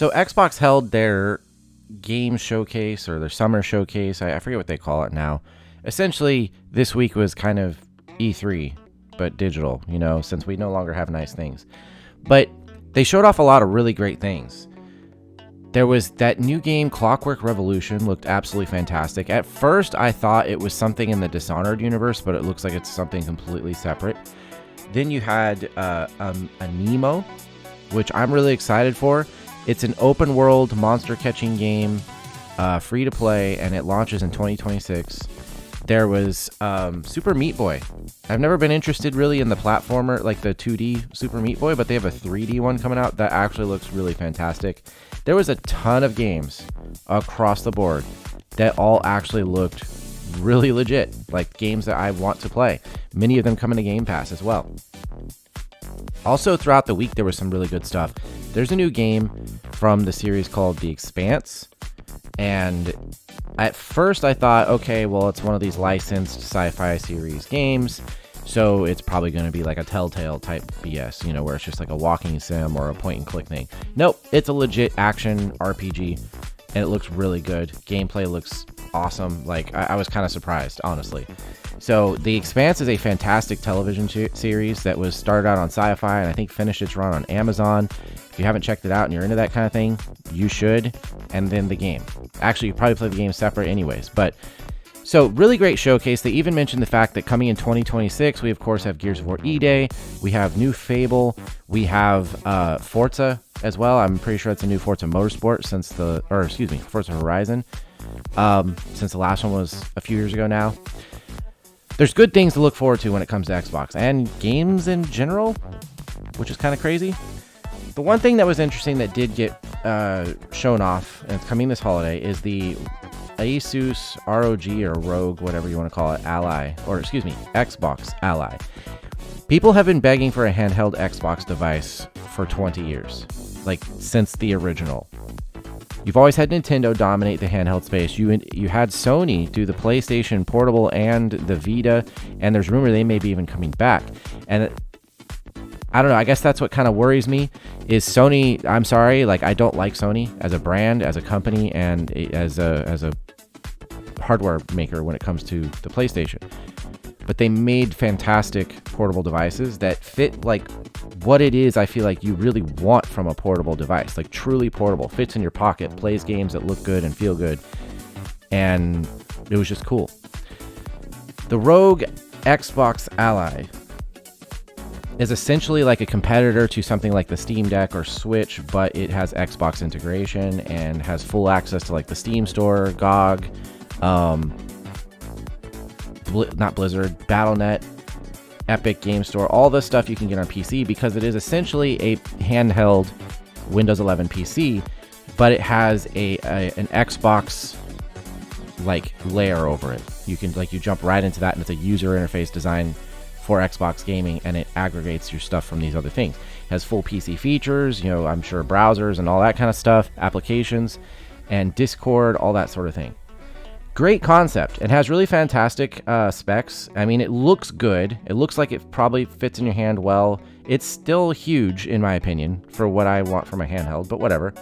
So Xbox held their game showcase or their summer showcase. I forget what they call it now. Essentially, this week was kind of E3, but digital, since we no longer have nice things. But they showed off a lot of really great things. There was that new game, Clockwork Revolution, looked absolutely fantastic. At first, I thought it was something in the Dishonored universe, but it looks like it's something completely separate. Then you had a Nemo, which I'm really excited for. It's an open world monster catching game, free to play, and it launches in 2026. There was Super Meat Boy. I've never been interested really in the platformer, like the 2D Super Meat Boy, but they have a 3D one coming out that actually looks really fantastic. There was a ton of games across the board that all actually looked really legit, like games that I want to play. Many of them coming to Game Pass as well. Also, throughout the week, there was some really good stuff. There's a new game from the series called The Expanse, and at first I thought, okay, well, it's one of these licensed sci-fi series games, so it's probably going to be like a Telltale type BS, where it's just like a walking sim or a point and click thing. Nope, it's a legit action RPG, and it looks really good. Gameplay looks awesome. Like, I was kind of surprised, honestly. So The Expanse is a fantastic television series that was started out on Sci-Fi and I think finished its run on Amazon. If you haven't checked it out and you're into that kind of thing, you should. And then the game. Actually, you probably play the game separate anyways. But so really great showcase. They even mentioned the fact that coming in 2026, we of course have Gears of War E-Day. We have new Fable. We have Forza as well. I'm pretty sure it's a new Forza Motorsport Forza Horizon. Since the last one was a few years ago now. There's good things to look forward to when it comes to Xbox and games in general, which is kind of crazy. The one thing that was interesting that did get shown off, and it's coming this holiday, is the Asus ROG or Rogue, whatever you want to call it, Xbox Ally. People have been begging for a handheld Xbox device for 20 years, like since the original. You've always had Nintendo dominate the handheld space. You had Sony do the PlayStation Portable and the Vita, and there's rumor they may be even coming back. And I don't know, I guess that's what kind of worries me, is Sony. I'm sorry, like, I don't like Sony as a brand, as a company, and as a hardware maker when it comes to the PlayStation. But they made fantastic portable devices that fit like what it is I feel like you really want from a portable device. Like truly portable, fits in your pocket, plays games that look good and feel good. And it was just cool. The Rogue Xbox Ally is essentially like a competitor to something like the Steam Deck or Switch, but it has Xbox integration and has full access to like the Steam Store, GOG, not Blizzard, Battle.net, Epic Game Store, all the stuff you can get on PC, because it is essentially a handheld Windows 11 PC, but it has an Xbox like layer over it. You can you jump right into that, and it's a user interface designed for Xbox gaming, and it aggregates your stuff from these other things. It has full PC features, I'm sure browsers and all that kind of stuff, applications, and Discord, all that sort of thing. Great concept. It has really fantastic specs. I mean, it looks good. It looks like it probably fits in your hand well. It's still huge, in my opinion, for what I want from a handheld, but whatever.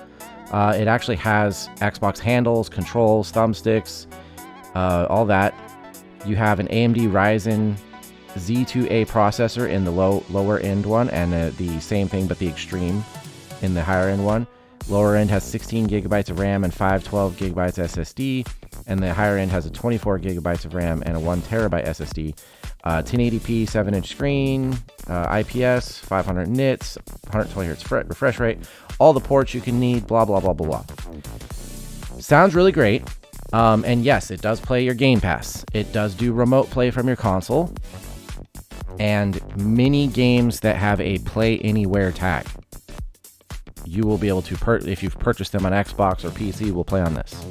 It actually has Xbox handles, controls, thumbsticks, all that. You have an AMD Ryzen Z2A processor in the lower end one, and the same thing but the Extreme in the higher end one. Lower end has 16 gigabytes of RAM and 512 gigabytes SSD, and the higher end has a 24 gigabytes of RAM and a 1 terabyte SSD. 1080p 7-inch screen, IPS, 500 nits, 120 hertz refresh rate, all the ports you can need, blah, blah, blah, blah, blah. Sounds really great. And yes, it does play your Game Pass. It does do remote play from your console, and many games that have a Play Anywhere tag. You will be able to, if you've purchased them on Xbox or PC, will play on this.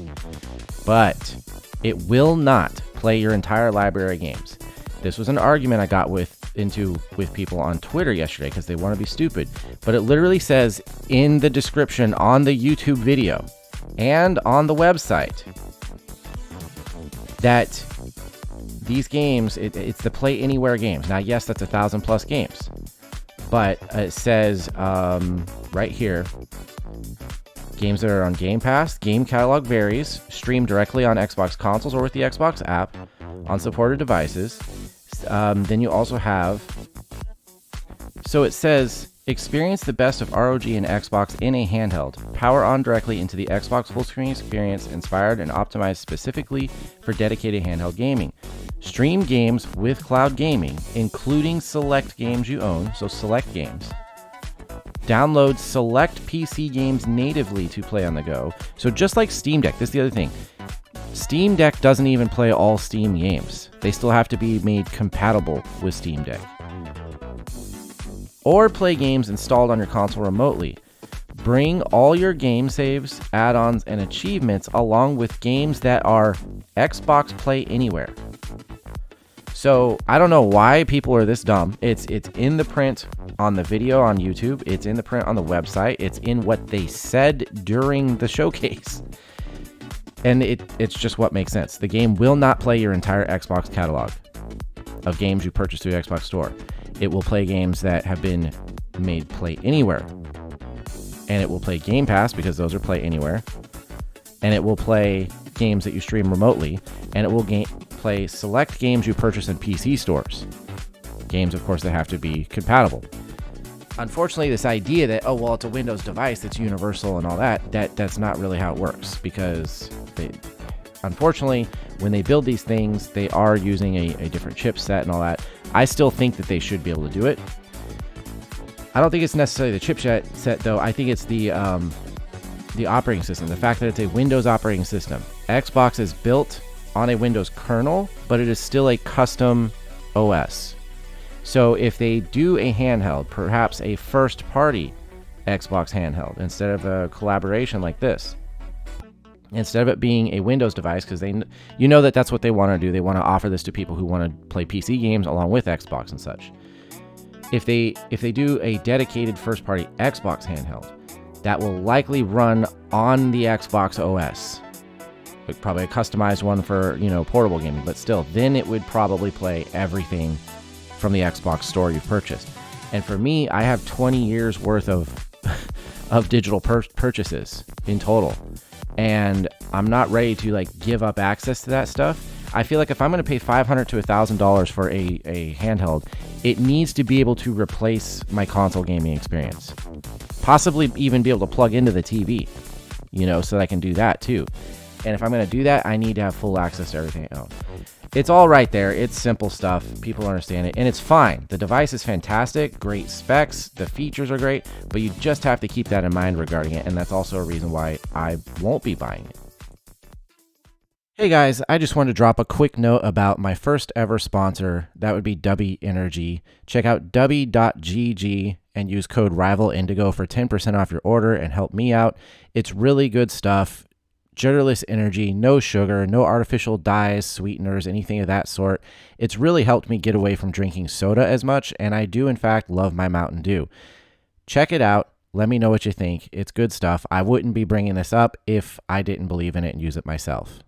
But it will not play your entire library of games. This was an argument I got into with people on Twitter yesterday because they want to be stupid. But it literally says in the description on the YouTube video and on the website that these games, it's the Play Anywhere games. Now, yes, that's 1,000+ games. But it says right here, Games that are on Game Pass, game catalog varies, stream directly on Xbox consoles or with the Xbox app on supported devices. Then you also have, so it says, experience the best of ROG and Xbox in a handheld. Power on directly into the Xbox full screen experience, inspired and optimized specifically for dedicated handheld gaming. Stream games with cloud gaming, including select games you own, so select games. Download select PC games natively to play on the go. So just like Steam Deck, this is the other thing. Steam Deck doesn't even play all Steam games. They still have to be made compatible with Steam Deck. Or play games installed on your console remotely. Bring all your game saves, add-ons, and achievements along with games that are Xbox Play Anywhere. So I don't know why people are this dumb. It's in the print on the video on YouTube. It's in the print on the website. It's in what they said during the showcase. And it's just what makes sense. The game will not play your entire Xbox catalog of games you purchased through the Xbox Store. It will play games that have been made Play Anywhere. And it will play Game Pass because those are Play Anywhere. And it will play games that you stream remotely. And it will play select games you purchase in PC stores. Games, of course, that have to be compatible. Unfortunately, this idea that, oh, well, it's a Windows device that's universal and all that's not really how it works, because unfortunately, when they build these things, they are using a different chipset and all that. I still think that they should be able to do it. I don't think it's necessarily the chipset, though. I think it's the operating system, the fact that it's a Windows operating system. Xbox is built on a Windows kernel, but it is still a custom OS. So if they do a handheld, perhaps a first-party Xbox handheld, instead of a collaboration like this, instead of it being a Windows device, because you know that's what they want to do. They want to offer this to people who want to play PC games along with Xbox and such. If they do a dedicated first-party Xbox handheld, that will likely run on the Xbox OS. Probably a customized one for, portable gaming, but still, then it would probably play everything from the Xbox store you've purchased. And for me, I have 20 years worth of digital purchases in total. And I'm not ready to give up access to that stuff. I feel like if I'm going to pay $500 to $1,000 for a handheld, it needs to be able to replace my console gaming experience. Possibly even be able to plug into the TV, so that I can do that too. And if I'm going to do that, I need to have full access to everything I own. It's all right there. It's simple stuff. People understand it. And it's fine. The device is fantastic. Great specs. The features are great. But you just have to keep that in mind regarding it. And that's also a reason why I won't be buying it. Hey guys, I just wanted to drop a quick note about my first ever sponsor. That would be Dubby Energy. Check out dubby.gg and use code RIVALINDIGO for 10% off your order and help me out. It's really good stuff. Jitterless energy, no sugar, no artificial dyes, sweeteners, anything of that sort. It's really helped me get away from drinking soda as much, and I do in fact love my Mountain Dew. Check it out. Let me know what you think. It's good stuff. I wouldn't be bringing this up if I didn't believe in it and use it myself.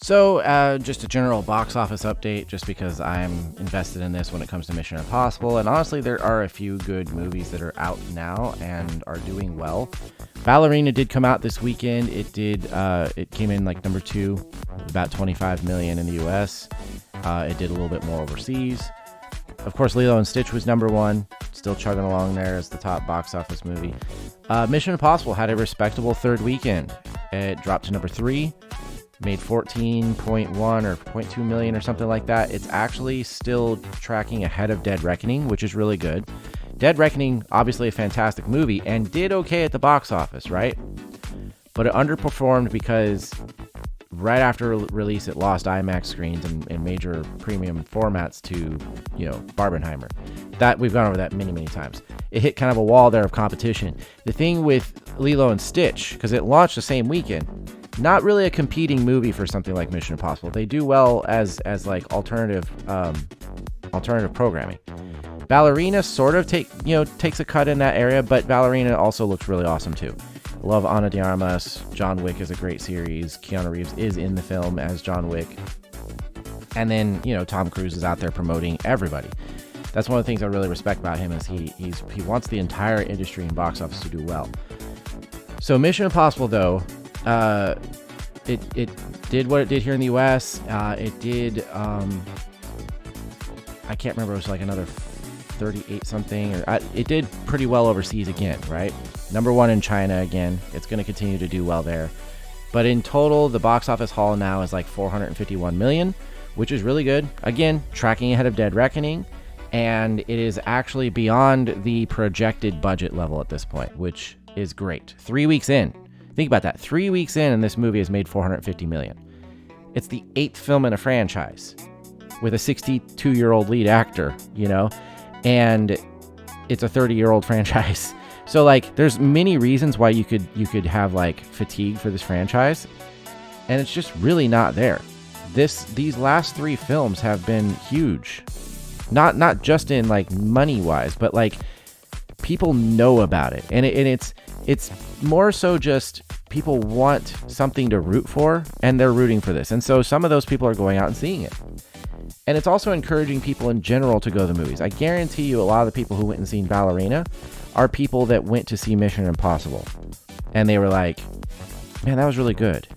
So, just a general box office update, just because I'm invested in this when it comes to Mission Impossible, and honestly, there are a few good movies that are out now and are doing well. Ballerina did come out this weekend. It came in number 2, about $25 million in the US. It did a little bit more overseas. Of course, Lilo and Stitch was number 1, still chugging along there as the top box office movie. Mission Impossible had a respectable third weekend. It dropped to number 3. Made 14.1 or 0.2 million or something like that. It's actually still tracking ahead of Dead Reckoning, which is really good. Dead Reckoning, obviously a fantastic movie, and did okay at the box office, right? But it underperformed because right after release, it lost IMAX screens and major premium formats to, Barbenheimer. That we've gone over that many, many times. It hit kind of a wall there of competition. The thing with Lilo and Stitch, because it launched the same weekend, not really a competing movie for something like Mission Impossible. They do well as alternative programming. Ballerina sort of takes a cut in that area, but Ballerina also looks really awesome too. I love Ana de Armas. John Wick is a great series. Keanu Reeves is in the film as John Wick. And then, Tom Cruise is out there promoting everybody. That's one of the things I really respect about him is he wants the entire industry and box office to do well. So Mission Impossible, though, it did what it did here in the U.S. It did, I can't remember, it was like another 38 something, or it did pretty well overseas again, right? Number one in China again. It's going to continue to do well there. But in total, the box office haul now is like 451 million, which is really good. Again, tracking ahead of Dead Reckoning, and it is actually beyond the projected budget level at this point, which is great. 3 weeks in. Think about that. 3 weeks in, and this movie has made 450 million. It's the 8th film in a franchise with a 62-year-old lead actor, you know, and it's a 30-year-old franchise. So like, there's many reasons why you could have like fatigue for this franchise, and it's just really not there. These last 3 films have been huge, not just in like money wise, but like people know about it, and it's more so just people want something to root for, and they're rooting for this, and so some of those people are going out and seeing it. And it's also encouraging people in general to go to the movies. I guarantee you a lot of the people who went and seen Ballerina are people that went to see Mission Impossible, and they were like, man, that was really good.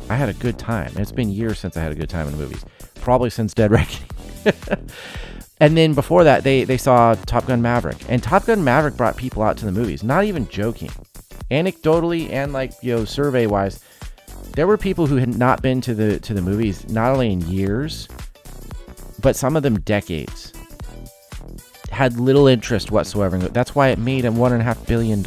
I had a good time. And it's been years since I had a good time in the movies. Probably since Dead Reckoning. And then before that, they saw Top Gun Maverick. And Top Gun Maverick brought people out to the movies. Not even joking. Anecdotally and like, you know, survey-wise, there were people who had not been to the movies not only in years, but some of them decades. Had little interest whatsoever. That's why it made him $1.5 billion.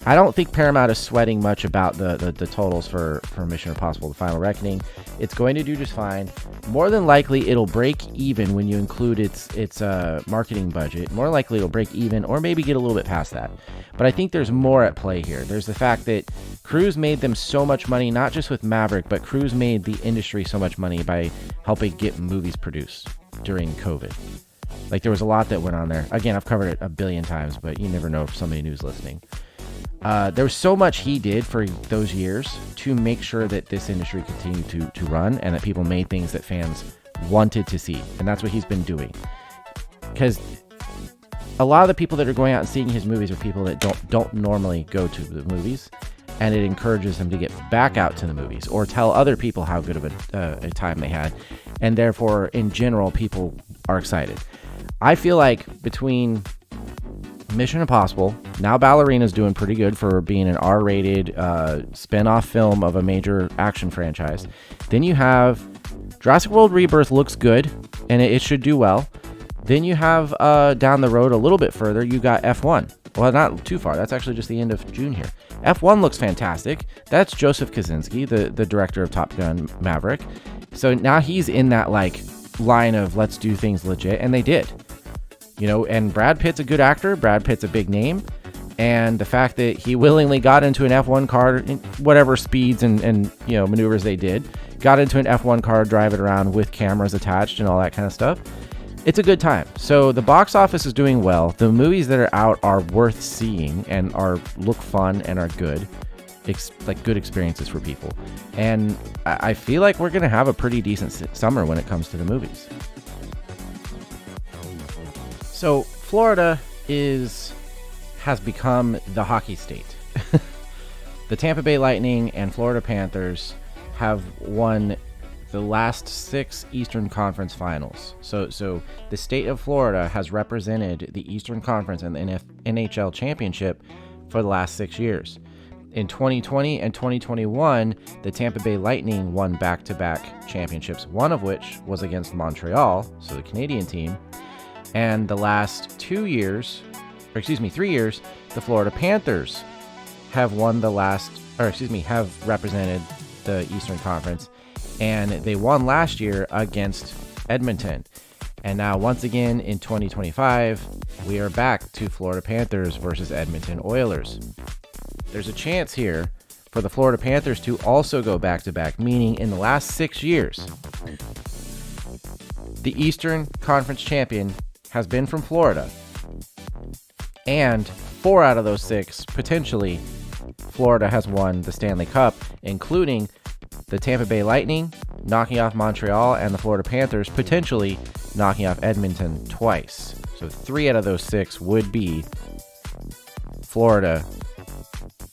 I don't think Paramount is sweating much about the totals for Mission Impossible: The Final Reckoning. It's going to do just fine. More than likely, it'll break even when you include its marketing budget. More likely, it'll break even, or maybe get a little bit past that. But I think there's more at play here. There's the fact that Cruise made them so much money, not just with Maverick, but Cruise made the industry so much money by helping get movies produced during COVID. Like, there was a lot that went on there. Again, I've covered it a billion times, but you never know if somebody new is listening. There was so much he did for those years to make sure that this industry continued to run, and that people made things that fans wanted to see. And that's what he's been doing. Because a lot of the people that are going out and seeing his movies are people that don't normally go to the movies, and it encourages them to get back out to the movies or tell other people how good of a time they had. And therefore, in general, people are excited. I feel like between Mission Impossible, now Ballerina's doing pretty good for being an R-rated spin-off film of a major action franchise. Then you have Jurassic World Rebirth looks good, and it should do well. Then you have down the road a little bit further, you got F1. Well, not too far. That's actually just the end of June here. F1 looks fantastic. That's Joseph Kosinski, the director of Top Gun Maverick. So now he's in that like line of let's do things legit, and they did. You know, and Brad Pitt's a good actor. Brad Pitt's a big name. And the fact that he willingly got into an F1 car, whatever speeds and you know, maneuvers they did, got into an F1 car, drive it around with cameras attached and all that kind of stuff. It's a good time. So the box office is doing well. The movies that are out are worth seeing and look fun and are good. Like good experiences for people. And I feel like we're going to have a pretty decent summer when it comes to the movies. So Florida has become the hockey state. The Tampa Bay Lightning and Florida Panthers have won the last 6 Eastern Conference finals. So the state of Florida has represented the Eastern Conference and the NHL championship for the last 6 years. In 2020 and 2021, the Tampa Bay Lightning won back-to-back championships, one of which was against Montreal, so the Canadian team. And the last 3 years, the Florida Panthers have have represented the Eastern Conference, and they won last year against Edmonton. And now, once again, in 2025, we are back to Florida Panthers versus Edmonton Oilers. There's a chance here for the Florida Panthers to also go back-to-back, meaning in the last 6 years, the Eastern Conference champion has been from Florida, and 4 out of those 6, potentially, Florida has won the Stanley Cup, including the Tampa Bay Lightning knocking off Montreal and the Florida Panthers potentially knocking off Edmonton twice. So 3 out of those 6 would be Florida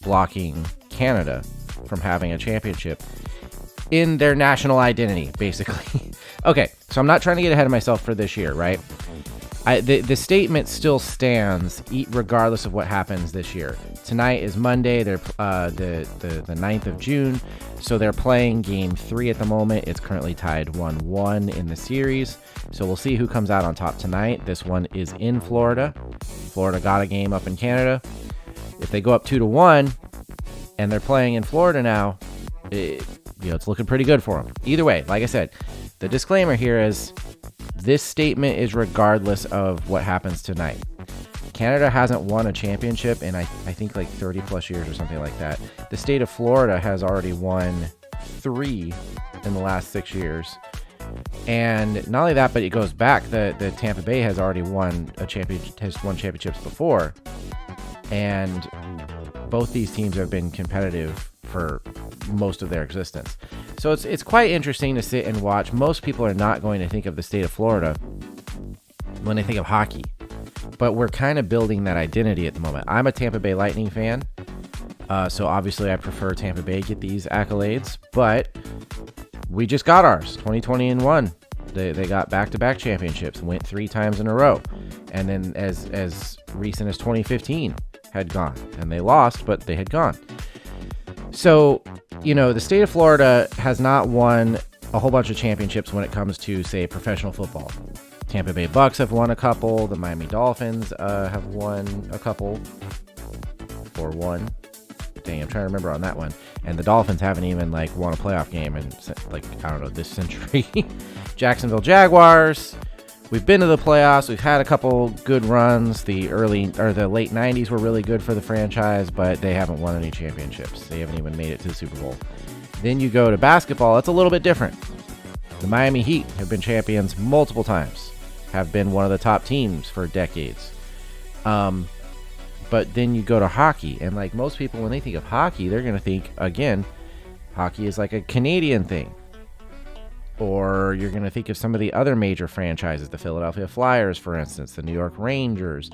blocking Canada from having a championship in their national identity, basically. Okay, so I'm not trying to get ahead of myself for this year, right? The statement still stands regardless of what happens this year. Tonight is Monday. They're the 9th of June, so they're playing Game 3 at the moment. It's currently tied 1-1 in the series, so we'll see who comes out on top tonight. This one is in Florida. Florida got a game up in Canada. If they go up 2-1 and they're playing in Florida now, it's looking pretty good for them. Either way, like I said, the disclaimer here is this statement is regardless of what happens tonight. Canada hasn't won a championship in I think like 30 plus years or something like that. The state of Florida has already won 3 in the last 6 years. And not only that, but it goes back. The Tampa Bay has already won championships before. And both these teams have been competitive for most of their existence. So it's quite interesting to sit and watch. Most people are not going to think of the state of Florida when they think of hockey, but we're kind of building that identity at the moment. I'm a Tampa Bay Lightning fan, so obviously I prefer Tampa Bay get these accolades, but we just got ours, 2021. They got back-to-back championships, went 3 times in a row, and then as recent as 2015 had gone, and they lost, but they had gone. So, the state of Florida has not won a whole bunch of championships when it comes to, say, professional football. Tampa Bay Bucks have won a couple. The Miami Dolphins have won a couple. Or one. Dang, I'm trying to remember on that one. And the Dolphins haven't even, won a playoff game in, this century. Jacksonville Jaguars. We've been to the playoffs. We've had a couple good runs. The late 90s were really good for the franchise, but they haven't won any championships. They haven't even made it to the Super Bowl. Then you go to basketball. It's a little bit different. The Miami Heat have been champions multiple times, have been one of the top teams for decades. But then you go to hockey, and like most people, when they think of hockey, they're going to think, again, hockey is like a Canadian thing. Or you're going to think of some of the other major franchises, the Philadelphia Flyers, for instance, the New York Rangers,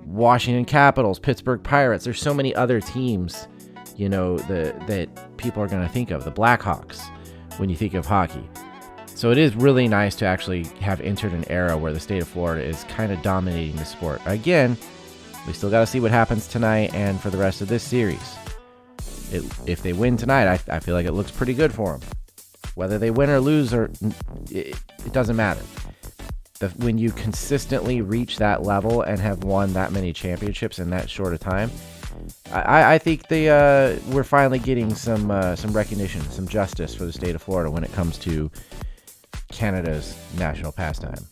Washington Capitals, Pittsburgh Pirates. There's so many other teams, that people are going to think of, the Blackhawks, when you think of hockey. So it is really nice to actually have entered an era where the state of Florida is kind of dominating the sport. Again, we still got to see what happens tonight and for the rest of this series. If they win tonight, I feel like it looks pretty good for them. Whether they win or lose, it doesn't matter. When you consistently reach that level and have won that many championships in that short a time, I think we're finally getting some recognition, some justice for the state of Florida when it comes to Canada's national pastime.